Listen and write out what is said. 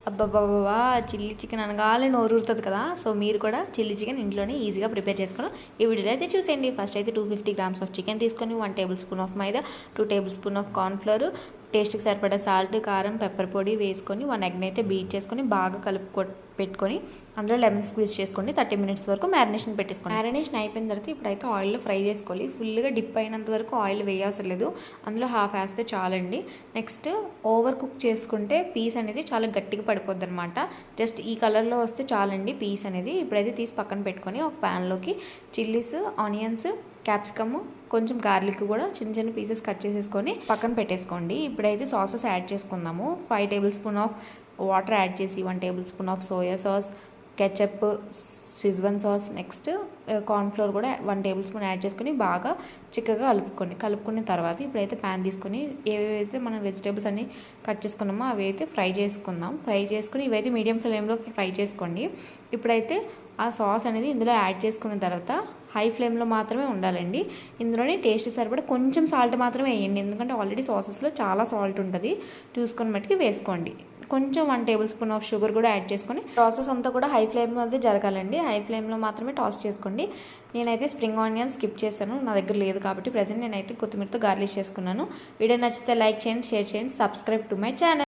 అబ్బబ్బబ్బా! Chilli chicken అనగానే నోరూరుతది కదా! సో, మీరు కూడా చిల్లీ చికెన్ ఇంట్లోనే ఈజీగా ప్రిపేర్ చేసుకోవడం ఈ వీడియోలో అయితే చూసేయండి. ఫస్ట్ అయితే 250 గ్రామ్స్ ఆఫ్ చికెన్ తీసుకొని 1 tablespoon of maida, 2 table spoon of corn flour, టేస్ట్‌కి సరిపడా సాల్ట్, కారం, పెప్పర్ పొడి వేసుకొని 1 ఎగ్‌ని అయితే బీట్ చేసుకొని బాగా పెట్టుకొని అందులో లెమన్ స్క్వీజ్ చేసుకోండి. 30 మినిట్స్ వరకు మ్యారినేషన్ పెట్టేసుకోండి. మ్యారినేషన్ అయిపోయిన తర్వాత ఇప్పుడైతే ఆయిల్లో ఫ్రై చేసుకోవాలి. ఫుల్గా డిప్ అయినంత వరకు ఆయిల్ వేయవసరం లేదు. అందులో హాఫ్ వేస్తే చాలండి. నెక్స్ట్ ఓవర్ కుక్ చేసుకుంటే పీస్ అనేది చాలా గట్టిగా పడిపోద్ది అనమాట. జస్ట్ ఈ కలర్లో వస్తే చాలండి పీస్ అనేది. ఇప్పుడైతే తీసి పక్కన పెట్టుకొని ఒక ప్యాన్లోకి చిల్లీస్, ఆనియన్స్, క్యాప్సికమ్, కొంచెం గార్లిక్ కూడా చిన్న చిన్న పీసెస్ కట్ చేసేసుకొని పక్కన పెట్టేసుకోండి. ఇప్పుడైతే సాసెస్ యాడ్ చేసుకుందాము. 5 tablespoon of water add చేసి 1 tablespoon of soya sauce, ketchup, Schezwan sauce, next corn flour కూడా 1 టేబుల్ స్పూన్ యాడ్ చేసుకొని బాగా చిక్కగా కలుపుకున్న తర్వాత ఇప్పుడైతే ప్యాన్ తీసుకొని ఏవైతే మనం వెజిటేబుల్స్ అన్ని కట్ చేసుకున్నామో అవి అయితే ఫ్రై చేసుకుని ఇవైతే మీడియం ఫ్లేమ్లో ఫ్రై చేసుకోండి. ఇప్పుడైతే ఆ సాస్ అనేది ఇందులో యాడ్ చేసుకున్న తర్వాత హై ఫ్లేమ్లో మాత్రమే ఉండాలండి. ఇందులోనే టేస్ట్ సరిపడా కొంచెం సాల్ట్ మాత్రమే వేయండి, ఎందుకంటే ఆల్రెడీ సాసెస్లో చాలా సాల్ట్ ఉంటుంది. చూసుకొని మట్టుకి వేసుకోండి. కొంచెం 1 టేబుల్ స్పూన్ ఆఫ్ షుగర్ కూడా యాడ్ చేసుకొని ప్రాసెస్ అంతా కూడా హై ఫ్లేమ్లో అయితే జరగాలండి. హై ఫ్లేమ్లో మాత్రమే టాస్ చేసుకోండి. నేనైతే స్ప్రింగ్ ఆనియన్ స్కిప్ చేశాను, నా దగ్గర లేదు కాబట్టి ప్రజెంట్ నేనైతే కొత్తిమీరతో గార్లిష్ చేసుకున్నాను. వీడియో నచ్చితే లైక్ చేయండి, షేర్ చేయండి, సబ్స్క్రైబ్ టు మై ఛానల్.